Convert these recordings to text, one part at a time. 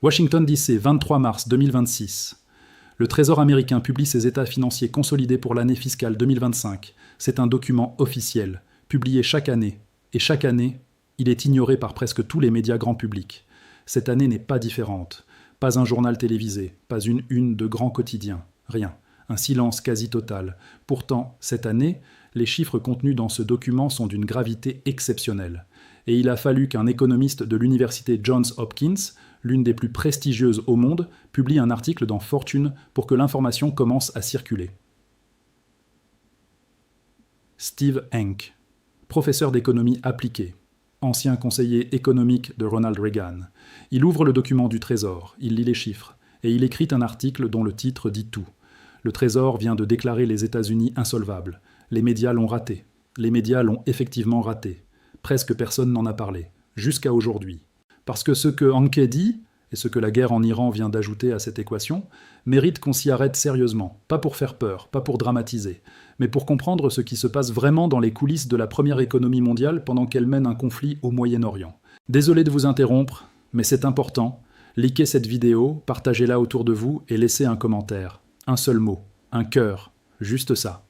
Washington DC, 23 mars 2026. Le Trésor américain publie ses états financiers consolidés pour l'année fiscale 2025. C'est un document officiel, publié chaque année. Et chaque année, il est ignoré par presque tous les médias grand public. Cette année n'est pas différente. Pas un journal télévisé, pas une une de grands quotidiens. Rien. Un silence quasi total. Pourtant, cette année, les chiffres contenus dans ce document sont d'une gravité exceptionnelle. Et il a fallu qu'un économiste de l'université Johns Hopkins, l'une des plus prestigieuses au monde, publie un article dans Fortune pour que l'information commence à circuler. Steve Hanke, professeur d'économie appliquée, ancien conseiller économique de Ronald Reagan. Il ouvre le document du Trésor, il lit les chiffres, et il écrit un article dont le titre dit tout. Le Trésor vient de déclarer les États-Unis insolvables. Les médias l'ont raté. Les médias l'ont effectivement raté. Presque personne n'en a parlé, jusqu'à aujourd'hui. Parce que ce que Hanke dit, et ce que la guerre en Iran vient d'ajouter à cette équation, mérite qu'on s'y arrête sérieusement, pas pour faire peur, pas pour dramatiser, mais pour comprendre ce qui se passe vraiment dans les coulisses de la première économie mondiale pendant qu'elle mène un conflit au Moyen-Orient. Désolé de vous interrompre, mais c'est important. Likez cette vidéo, partagez-la autour de vous et laissez un commentaire. Un seul mot, un cœur, juste ça.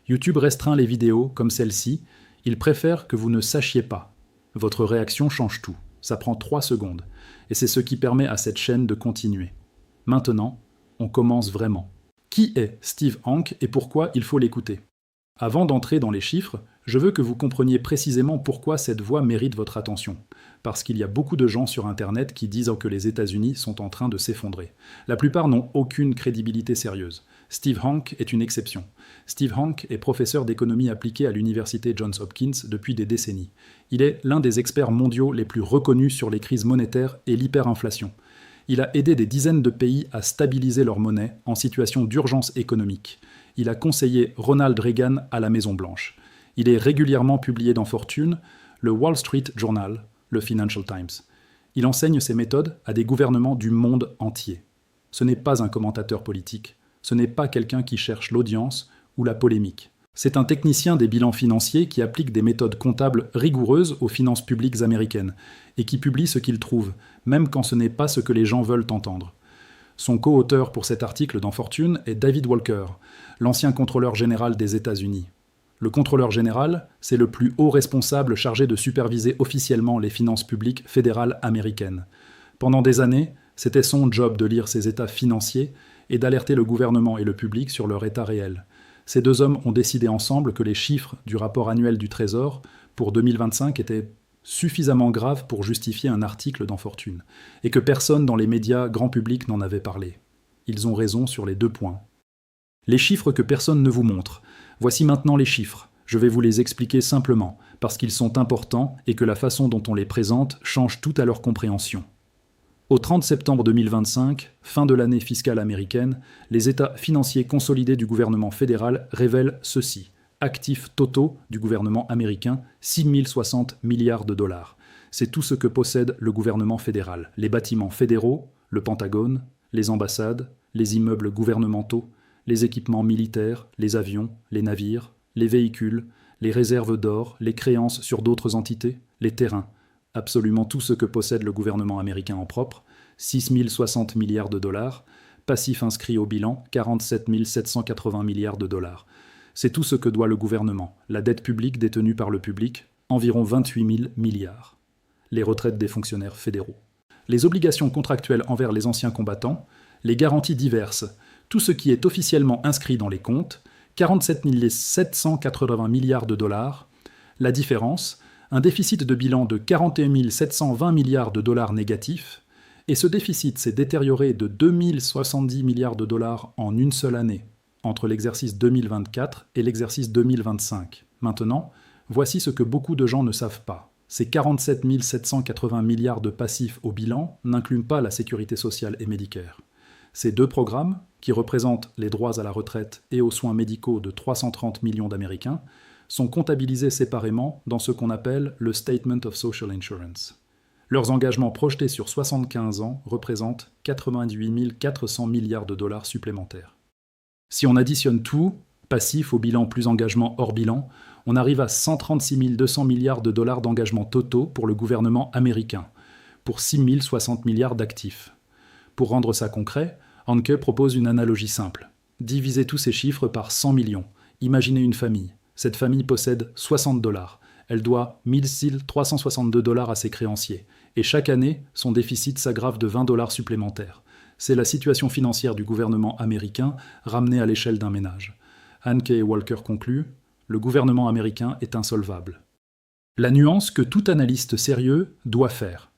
YouTube restreint les vidéos, comme celle-ci. Il préfère que vous ne sachiez pas. Votre réaction change tout. Ça prend 3 secondes. Et c'est ce qui permet à cette chaîne de continuer. Maintenant, on commence vraiment. Qui est Steve Hanke et pourquoi il faut l'écouter ? Avant d'entrer dans les chiffres, je veux que vous compreniez précisément pourquoi cette voix mérite votre attention. Parce qu'il y a beaucoup de gens sur Internet qui disent que les États-Unis sont en train de s'effondrer. La plupart n'ont aucune crédibilité sérieuse. Steve Hanke est une exception. Steve Hanke est professeur d'économie appliquée à l'université Johns Hopkins depuis des décennies. Il est l'un des experts mondiaux les plus reconnus sur les crises monétaires et l'hyperinflation. Il a aidé des dizaines de pays à stabiliser leur monnaie en situation d'urgence économique. Il a conseillé Ronald Reagan à la Maison-Blanche. Il est régulièrement publié dans Fortune, le Wall Street Journal, le Financial Times. Il enseigne ses méthodes à des gouvernements du monde entier. Ce n'est pas un commentateur politique. Ce n'est pas quelqu'un qui cherche l'audience ou la polémique. C'est un technicien des bilans financiers qui applique des méthodes comptables rigoureuses aux finances publiques américaines et qui publie ce qu'il trouve, même quand ce n'est pas ce que les gens veulent entendre. Son co-auteur pour cet article dans Fortune est David Walker, l'ancien contrôleur général des États-Unis. Le contrôleur général, c'est le plus haut responsable chargé de superviser officiellement les finances publiques fédérales américaines. Pendant des années, c'était son job de lire ces états financiers et d'alerter le gouvernement et le public sur leur état réel. Ces deux hommes ont décidé ensemble que les chiffres du rapport annuel du Trésor pour 2025 étaient suffisamment graves pour justifier un article dans Fortune, et que personne dans les médias grand public n'en avait parlé. Ils ont raison sur les 2 points. Les chiffres que personne ne vous montre. Voici maintenant les chiffres. Je vais vous les expliquer simplement, parce qu'ils sont importants et que la façon dont on les présente change tout à leur compréhension. Au 30 septembre 2025, fin de l'année fiscale américaine, les états financiers consolidés du gouvernement fédéral révèlent ceci. Actifs totaux du gouvernement américain, 6 060 milliards de dollars. C'est tout ce que possède le gouvernement fédéral. Les bâtiments fédéraux, le Pentagone, les ambassades, les immeubles gouvernementaux, les équipements militaires, les avions, les navires, les véhicules, les réserves d'or, les créances sur d'autres entités, les terrains. Absolument tout ce que possède le gouvernement américain en propre, 6 060 milliards de dollars, passifs inscrits au bilan, 47 780 milliards de dollars. C'est tout ce que doit le gouvernement, la dette publique détenue par le public, environ 28 000 milliards. Les retraites des fonctionnaires fédéraux. Les obligations contractuelles envers les anciens combattants, les garanties diverses, tout ce qui est officiellement inscrit dans les comptes, 47 780 milliards de dollars, la différence, un déficit de bilan de 41 720 milliards de dollars négatifs, et ce déficit s'est détérioré de 2 070 milliards de dollars en une seule année, entre l'exercice 2024 et l'exercice 2025. Maintenant, voici ce que beaucoup de gens ne savent pas. Ces 47 780 milliards de passifs au bilan n'incluent pas la sécurité sociale et Medicare. Ces 2 programmes, qui représentent les droits à la retraite et aux soins médicaux de 330 millions d'Américains, sont comptabilisés séparément dans ce qu'on appelle le Statement of Social Insurance. Leurs engagements projetés sur 75 ans représentent 98 400 milliards de dollars supplémentaires. Si on additionne tout, passif au bilan plus engagement hors bilan, on arrive à 136 200 milliards de dollars d'engagements totaux pour le gouvernement américain, pour 6 060 milliards d'actifs. Pour rendre ça concret, Hanke propose une analogie simple. Divisez tous ces chiffres par 100 millions. Imaginez une famille. Cette famille possède 60 $. Elle doit 1362 $ à ses créanciers. Et chaque année, son déficit s'aggrave de 20 $ supplémentaires. C'est la situation financière du gouvernement américain ramenée à l'échelle d'un ménage. Hanke et Walker concluent, le gouvernement américain est insolvable. La nuance que tout analyste sérieux doit faire.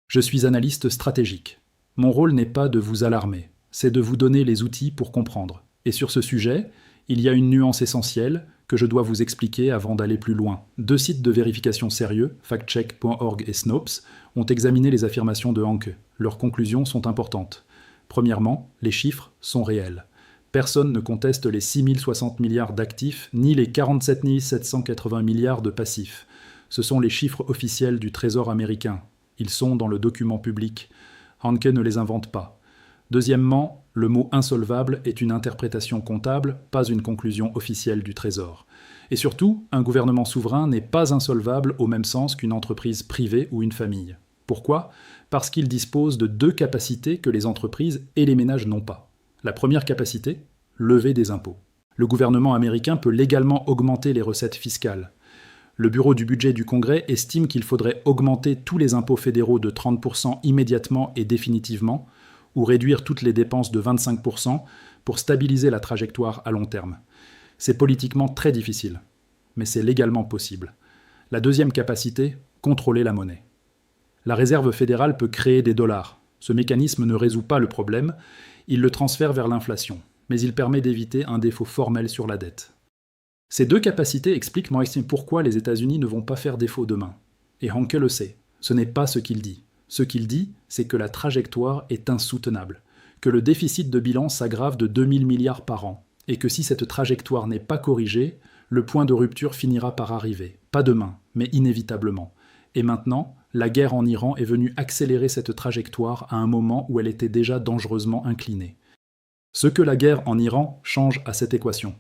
Je suis analyste stratégique. Mon rôle n'est pas de vous alarmer, c'est de vous donner les outils pour comprendre. Et sur ce sujet, il y a une nuance essentielle que je dois vous expliquer avant d'aller plus loin. 2 sites de vérification sérieux, factcheck.org et Snopes, ont examiné les affirmations de Hanke. Leurs conclusions sont importantes. Premièrement, les chiffres sont réels. Personne ne conteste les 6 060 milliards d'actifs, ni les 47 780 milliards de passifs. Ce sont les chiffres officiels du Trésor américain. Ils sont dans le document public. Hanke ne les invente pas. Deuxièmement, le mot « insolvable » est une interprétation comptable, pas une conclusion officielle du Trésor. Et surtout, un gouvernement souverain n'est pas insolvable au même sens qu'une entreprise privée ou une famille. Pourquoi ? Parce qu'il dispose de 2 capacités que les entreprises et les ménages n'ont pas. La première capacité, lever des impôts. Le gouvernement américain peut légalement augmenter les recettes fiscales. Le Bureau du budget du Congrès estime qu'il faudrait augmenter tous les impôts fédéraux de 30% immédiatement et définitivement, ou réduire toutes les dépenses de 25% pour stabiliser la trajectoire à long terme. C'est politiquement très difficile, mais c'est légalement possible. La deuxième capacité, contrôler la monnaie. La Réserve fédérale peut créer des dollars. Ce mécanisme ne résout pas le problème, il le transfère vers l'inflation, mais il permet d'éviter un défaut formel sur la dette. Ces 2 capacités expliquent pourquoi les États-Unis ne vont pas faire défaut demain. Et Hanke le sait, ce n'est pas ce qu'il dit. Ce qu'il dit, c'est que la trajectoire est insoutenable, que le déficit de bilan s'aggrave de 2 000 milliards par an, et que si cette trajectoire n'est pas corrigée, le point de rupture finira par arriver, pas demain, mais inévitablement. Et maintenant, la guerre en Iran est venue accélérer cette trajectoire à un moment où elle était déjà dangereusement inclinée. Ce que la guerre en Iran change à cette équation.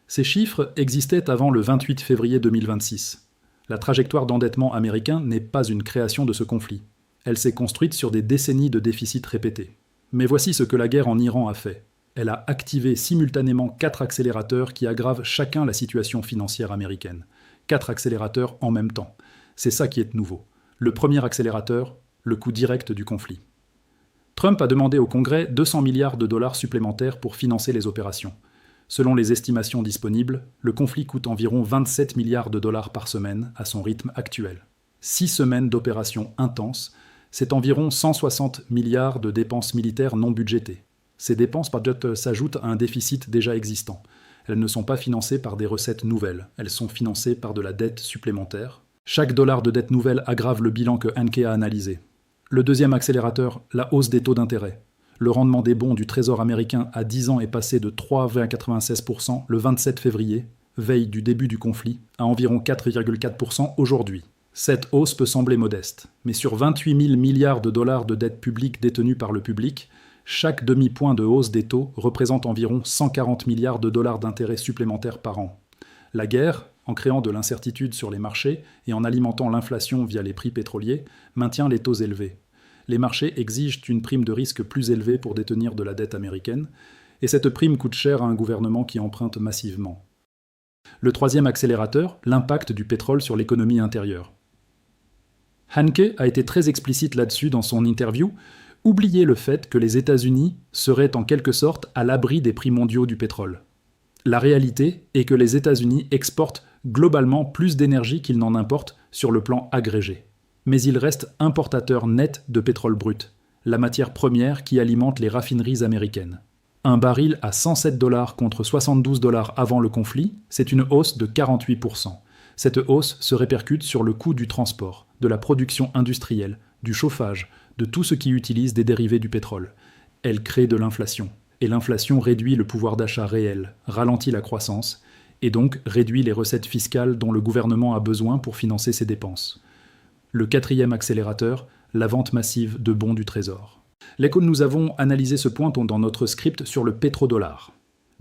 Ces chiffres existaient avant le 28 février 2026. La trajectoire d'endettement américain n'est pas une création de ce conflit. Elle s'est construite sur des décennies de déficits répétés. Mais voici ce que la guerre en Iran a fait. Elle a activé simultanément 4 accélérateurs qui aggravent chacun la situation financière américaine. 4 accélérateurs en même temps. C'est ça qui est nouveau. Le premier accélérateur, le coût direct du conflit. Trump a demandé au Congrès 200 milliards de dollars supplémentaires pour financer les opérations. Selon les estimations disponibles, le conflit coûte environ 27 milliards de dollars par semaine à son rythme actuel. 6 semaines d'opérations intenses, c'est environ 160 milliards de dépenses militaires non budgétées. Ces dépenses budget s'ajoutent à un déficit déjà existant. Elles ne sont pas financées par des recettes nouvelles, elles sont financées par de la dette supplémentaire. Chaque dollar de dette nouvelle aggrave le bilan que Hanke a analysé. Le deuxième accélérateur, la hausse des taux d'intérêt. Le rendement des bons du Trésor américain à 10 ans est passé de 3,96% le 27 février, veille du début du conflit, à environ 4,4% aujourd'hui. Cette hausse peut sembler modeste, mais sur 28 000 milliards de dollars de dette publique détenue par le public, chaque demi-point de hausse des taux représente environ 140 milliards de dollars d'intérêts supplémentaires par an. La guerre, en créant de l'incertitude sur les marchés et en alimentant l'inflation via les prix pétroliers, maintient les taux élevés. Les marchés exigent une prime de risque plus élevée pour détenir de la dette américaine, et cette prime coûte cher à un gouvernement qui emprunte massivement. Le troisième accélérateur, l'impact du pétrole sur l'économie intérieure. Hanke a été très explicite là-dessus dans son interview. Oubliez le fait que les États-Unis seraient en quelque sorte à l'abri des prix mondiaux du pétrole. La réalité est que les États-Unis exportent globalement plus d'énergie qu'ils n'en importent sur le plan agrégé. Mais ils restent importateurs nets de pétrole brut, la matière première qui alimente les raffineries américaines. Un baril à 107 $ contre 72 $ avant le conflit, c'est une hausse de 48%. Cette hausse se répercute sur le coût du transport, de la production industrielle, du chauffage, de tout ce qui utilise des dérivés du pétrole. Elle crée de l'inflation. Et l'inflation réduit le pouvoir d'achat réel, ralentit la croissance, et donc réduit les recettes fiscales dont le gouvernement a besoin pour financer ses dépenses. Le quatrième accélérateur, la vente massive de bons du Trésor. Nous avons analysé ce point dans notre script sur le pétrodollar.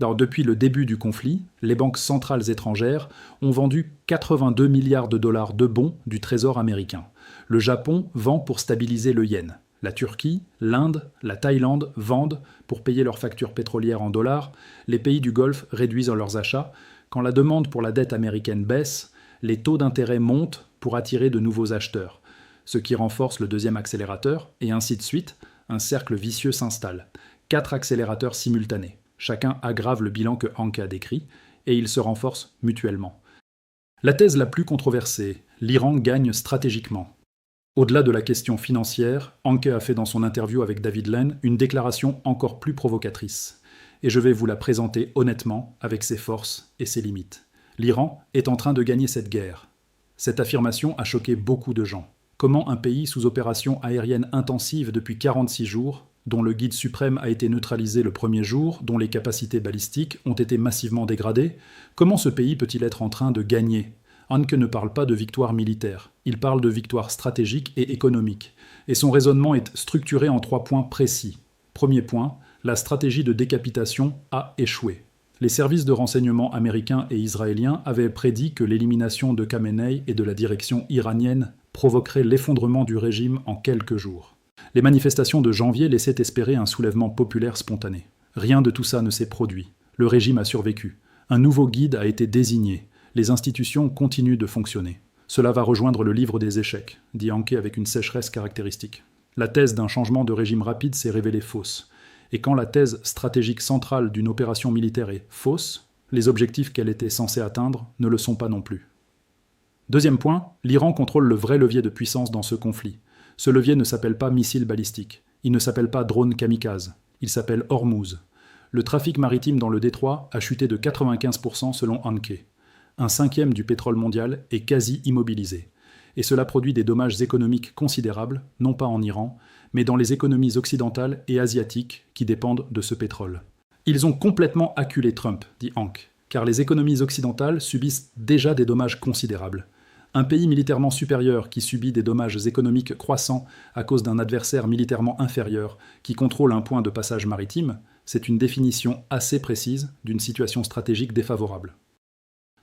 Alors, depuis le début du conflit, les banques centrales étrangères ont vendu 82 milliards de dollars de bons du Trésor américain. Le Japon vend pour stabiliser le yen. La Turquie, l'Inde, la Thaïlande vendent pour payer leurs factures pétrolières en dollars, les pays du Golfe réduisent leurs achats, quand la demande pour la dette américaine baisse, les taux d'intérêt montent pour attirer de nouveaux acheteurs, ce qui renforce le deuxième accélérateur, et ainsi de suite, un cercle vicieux s'installe. 4 accélérateurs simultanés. Chacun aggrave le bilan que Hanke a décrit, et ils se renforcent mutuellement. La thèse la plus controversée, l'Iran gagne stratégiquement. Au-delà de la question financière, Hanke a fait dans son interview avec David Lenn une déclaration encore plus provocatrice. Et je vais vous la présenter honnêtement, avec ses forces et ses limites. L'Iran est en train de gagner cette guerre. Cette affirmation a choqué beaucoup de gens. Comment un pays sous opération aérienne intensive depuis 46 jours, dont le guide suprême a été neutralisé le premier jour, dont les capacités balistiques ont été massivement dégradées, comment ce pays peut-il être en train de gagner ? Hanke ne parle pas de victoire militaire, il parle de victoire stratégique et économique, et son raisonnement est structuré en 3 points précis. Premier point, la stratégie de décapitation a échoué. Les services de renseignement américains et israéliens avaient prédit que l'élimination de Khamenei et de la direction iranienne provoquerait l'effondrement du régime en quelques jours. Les manifestations de janvier laissaient espérer un soulèvement populaire spontané. Rien de tout ça ne s'est produit. Le régime a survécu. Un nouveau guide a été désigné. Les institutions continuent de fonctionner. Cela va rejoindre le livre des échecs, dit Hanke avec une sécheresse caractéristique. La thèse d'un changement de régime rapide s'est révélée fausse. Et quand la thèse stratégique centrale d'une opération militaire est fausse, les objectifs qu'elle était censée atteindre ne le sont pas non plus. Deuxième point, l'Iran contrôle le vrai levier de puissance dans ce conflit. Ce levier ne s'appelle pas missile balistique, il ne s'appelle pas drone kamikaze, il s'appelle Hormuz. Le trafic maritime dans le détroit a chuté de 95% selon Hanke. 1/5 du pétrole mondial est quasi immobilisé. Et cela produit des dommages économiques considérables, non pas en Iran, mais dans les économies occidentales et asiatiques qui dépendent de ce pétrole. Ils ont complètement acculé Trump, dit Hanke, car les économies occidentales subissent déjà des dommages considérables. Un pays militairement supérieur qui subit des dommages économiques croissants à cause d'un adversaire militairement inférieur qui contrôle un point de passage maritime, c'est une définition assez précise d'une situation stratégique défavorable.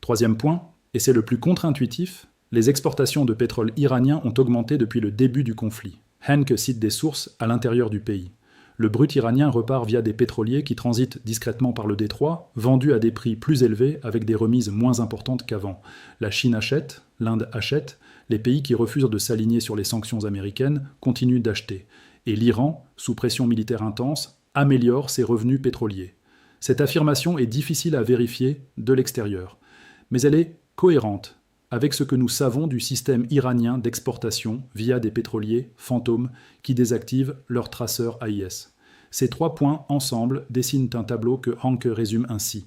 Troisième point, et c'est le plus contre-intuitif, les exportations de pétrole iranien ont augmenté depuis le début du conflit. Hanke cite des sources à l'intérieur du pays. Le brut iranien repart via des pétroliers qui transitent discrètement par le détroit, vendus à des prix plus élevés avec des remises moins importantes qu'avant. La Chine achète, l'Inde achète, les pays qui refusent de s'aligner sur les sanctions américaines continuent d'acheter. Et l'Iran, sous pression militaire intense, améliore ses revenus pétroliers. Cette affirmation est difficile à vérifier de l'extérieur, mais elle est cohérente avec ce que nous savons du système iranien d'exportation via des pétroliers fantômes qui désactivent leurs traceurs AIS. Ces 3 points ensemble dessinent un tableau que Hanke résume ainsi.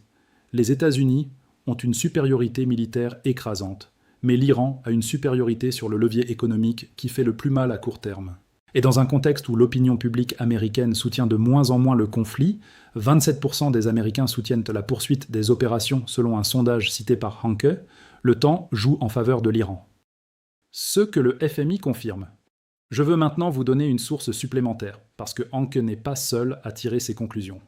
Les États-Unis ont une supériorité militaire écrasante, mais l'Iran a une supériorité sur le levier économique qui fait le plus mal à court terme. Et dans un contexte où l'opinion publique américaine soutient de moins en moins le conflit, 27% des Américains soutiennent la poursuite des opérations selon un sondage cité par Hanke, le temps joue en faveur de l'Iran. Ce que le FMI confirme. Je veux maintenant vous donner une source supplémentaire, parce que Hanke n'est pas seul à tirer ses conclusions.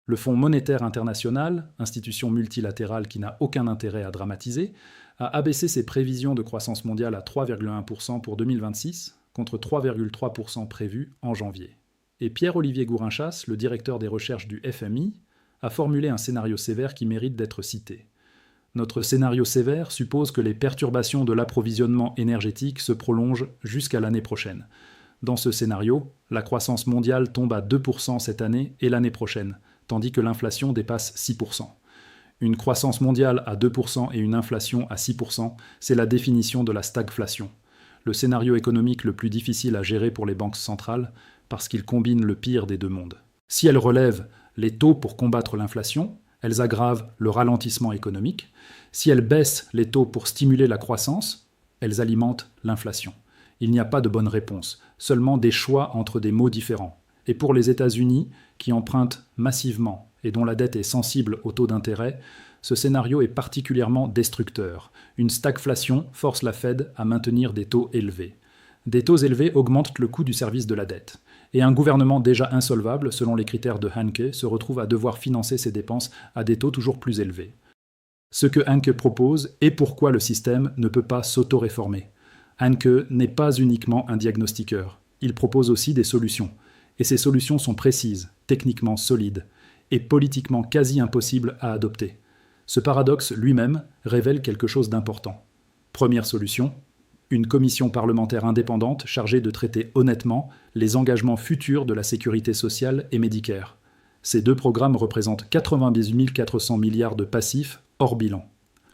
Le Fonds monétaire international, institution multilatérale qui n'a aucun intérêt à dramatiser, a abaissé ses prévisions de croissance mondiale à 3,1% pour 2026, contre 3,3% prévus en janvier. Et Pierre-Olivier Gourinchas, le directeur des recherches du FMI, a formulé un scénario sévère qui mérite d'être cité. Notre scénario sévère suppose que les perturbations de l'approvisionnement énergétique se prolongent jusqu'à l'année prochaine. Dans ce scénario, la croissance mondiale tombe à 2% cette année et l'année prochaine, tandis que l'inflation dépasse 6%. Une croissance mondiale à 2% et une inflation à 6%, c'est la définition de la stagflation. Le scénario économique le plus difficile à gérer pour les banques centrales, parce qu'il combine le pire des deux mondes. Si elles relèvent les taux pour combattre l'inflation, elles aggravent le ralentissement économique. Si elles baissent les taux pour stimuler la croissance, elles alimentent l'inflation. Il n'y a pas de bonne réponse, seulement des choix entre des mots différents. Et pour les États-Unis, qui empruntent massivement et dont la dette est sensible au taux d'intérêt, ce scénario est particulièrement destructeur. Une stagflation force la Fed à maintenir des taux élevés. Des taux élevés augmentent le coût du service de la dette. Et un gouvernement déjà insolvable, selon les critères de Hanke, se retrouve à devoir financer ses dépenses à des taux toujours plus élevés. Ce que Hanke propose est pourquoi le système ne peut pas s'auto-réformer. Hanke n'est pas uniquement un diagnostiqueur. il propose aussi des solutions. Et ces solutions sont précises, techniquement solides, et politiquement quasi impossibles à adopter. Ce paradoxe lui-même révèle quelque chose d'important. Première solution, une commission parlementaire indépendante chargée de traiter honnêtement les engagements futurs de la sécurité sociale et Medicare. Ces deux programmes représentent 98 400 milliards de passifs hors bilan.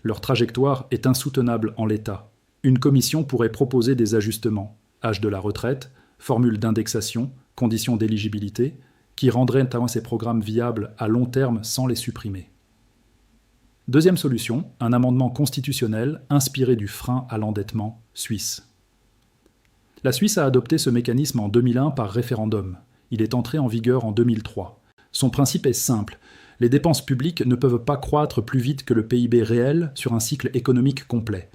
Leur trajectoire est insoutenable en l'état. Une commission pourrait proposer des ajustements, âge de la retraite, formule d'indexation, conditions d'éligibilité, qui rendraient ces programmes viables à long terme sans les supprimer. Deuxième solution, un amendement constitutionnel inspiré du frein à l'endettement suisse. La Suisse a adopté ce mécanisme en 2001 par référendum. Il est entré en vigueur en 2003. Son principe est simple. Les dépenses publiques ne peuvent pas croître plus vite que le PIB réel sur un cycle économique complet.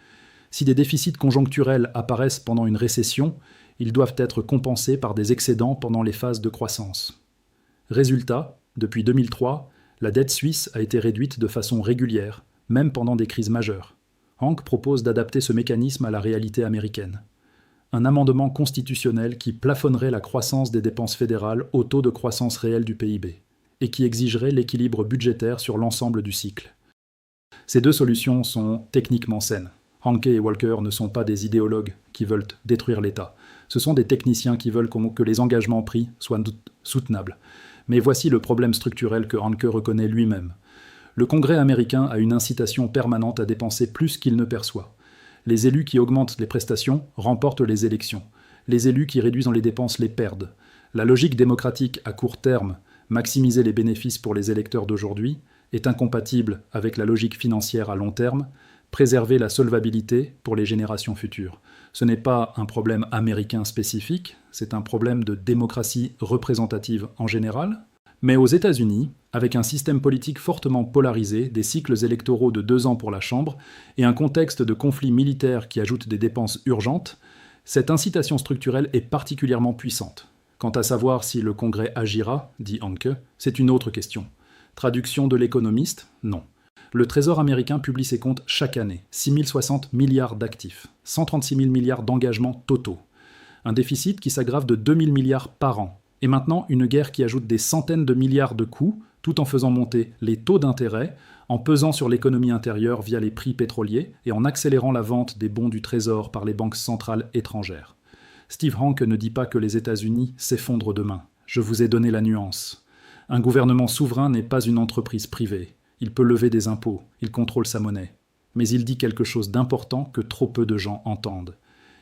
Si des déficits conjoncturels apparaissent pendant une récession, ils doivent être compensés par des excédents pendant les phases de croissance. Résultat, depuis 2003, la dette suisse a été réduite de façon régulière, même pendant des crises majeures. Hanke propose d'adapter ce mécanisme à la réalité américaine. Un amendement constitutionnel qui plafonnerait la croissance des dépenses fédérales au taux de croissance réelle du PIB, et qui exigerait l'équilibre budgétaire sur l'ensemble du cycle. Ces deux solutions sont techniquement saines. Hanke et Walker ne sont pas des idéologues qui veulent détruire l'État. Ce sont des techniciens qui veulent que les engagements pris soient soutenables. Mais voici le problème structurel que Hanke reconnaît lui-même. Le Congrès américain a une incitation permanente à dépenser plus qu'il ne perçoit. Les élus qui augmentent les prestations remportent les élections. Les élus qui réduisent les dépenses les perdent. La logique démocratique à court terme, maximiser les bénéfices pour les électeurs d'aujourd'hui, est incompatible avec la logique financière à long terme, préserver la solvabilité pour les générations futures. Ce n'est pas un problème américain spécifique, c'est un problème de démocratie représentative en général. Mais aux États-Unis, avec un système politique fortement polarisé, des cycles électoraux de 2 ans pour la Chambre et un contexte de conflit militaire qui ajoute des dépenses urgentes, cette incitation structurelle est particulièrement puissante. Quant à savoir si le Congrès agira, dit Hanke, c'est une autre question. Traduction de l'économiste ? Non. Le Trésor américain publie ses comptes chaque année, 6 060 milliards d'actifs, 136 000 milliards d'engagements totaux. Un déficit qui s'aggrave de 2 000 milliards par an. Et maintenant, une guerre qui ajoute des centaines de milliards de coûts, tout en faisant monter les taux d'intérêt, en pesant sur l'économie intérieure via les prix pétroliers et en accélérant la vente des bons du Trésor par les banques centrales étrangères. Steve Hanke ne dit pas que les États-Unis s'effondrent demain. Je vous ai donné la nuance. Un gouvernement souverain n'est pas une entreprise privée. Il peut lever des impôts, il contrôle sa monnaie. Mais il dit quelque chose d'important que trop peu de gens entendent.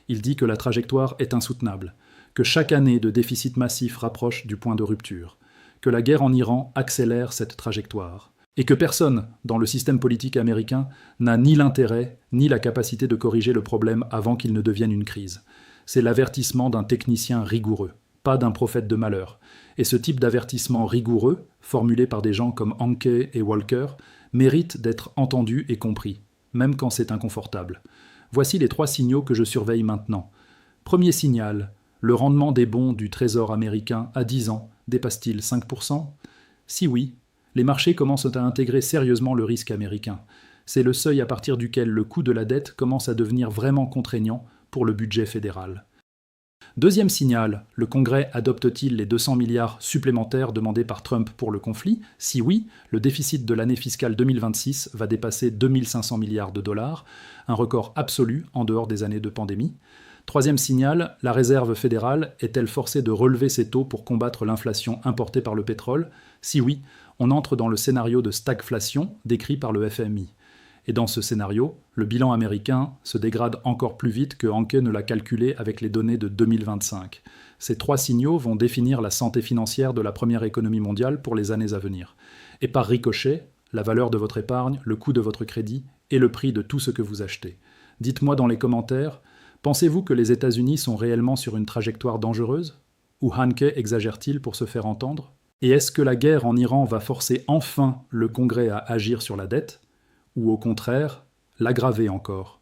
Il dit que la trajectoire est insoutenable, que chaque année de déficit massif rapproche du point de rupture, que la guerre en Iran accélère cette trajectoire, et que personne dans le système politique américain n'a ni l'intérêt ni la capacité de corriger le problème avant qu'il ne devienne une crise. C'est l'avertissement d'un technicien rigoureux, pas d'un prophète de malheur. Et ce type d'avertissement rigoureux, formulé par des gens comme Hanke et Walker, mérite d'être entendu et compris, même quand c'est inconfortable. Voici les 3 signaux que je surveille maintenant. Premier signal, le rendement des bons du Trésor américain à 10 ans dépasse-t-il 5%? Si oui, les marchés commencent à intégrer sérieusement le risque américain. C'est le seuil à partir duquel le coût de la dette commence à devenir vraiment contraignant pour le budget fédéral. Deuxième signal, le Congrès adopte-t-il les 200 milliards supplémentaires demandés par Trump pour le conflit? Si oui, le déficit de l'année fiscale 2026 va dépasser 2500 milliards de dollars, un record absolu en dehors des années de pandémie. Troisième signal, la Réserve fédérale est-elle forcée de relever ses taux pour combattre l'inflation importée par le pétrole? Si oui, on entre dans le scénario de stagflation décrit par le FMI. Et dans ce scénario, le bilan américain se dégrade encore plus vite que Hanke ne l'a calculé avec les données de 2025. Ces 3 signaux vont définir la santé financière de la première économie mondiale pour les années à venir. Et par ricochet, la valeur de votre épargne, le coût de votre crédit et le prix de tout ce que vous achetez. Dites-moi dans les commentaires, pensez-vous que les États-Unis sont réellement sur une trajectoire dangereuse? Ou Hanke exagère-t-il pour se faire entendre? Et est-ce que la guerre en Iran va forcer enfin le Congrès à agir sur la dette? Ou au contraire, l'aggraver encore?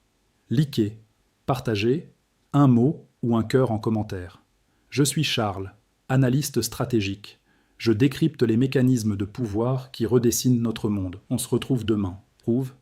Likez, partagez, un mot ou un cœur en commentaire. Je suis Charles, analyste stratégique. Je décrypte les mécanismes de pouvoir qui redessinent notre monde. On se retrouve demain. Prouve.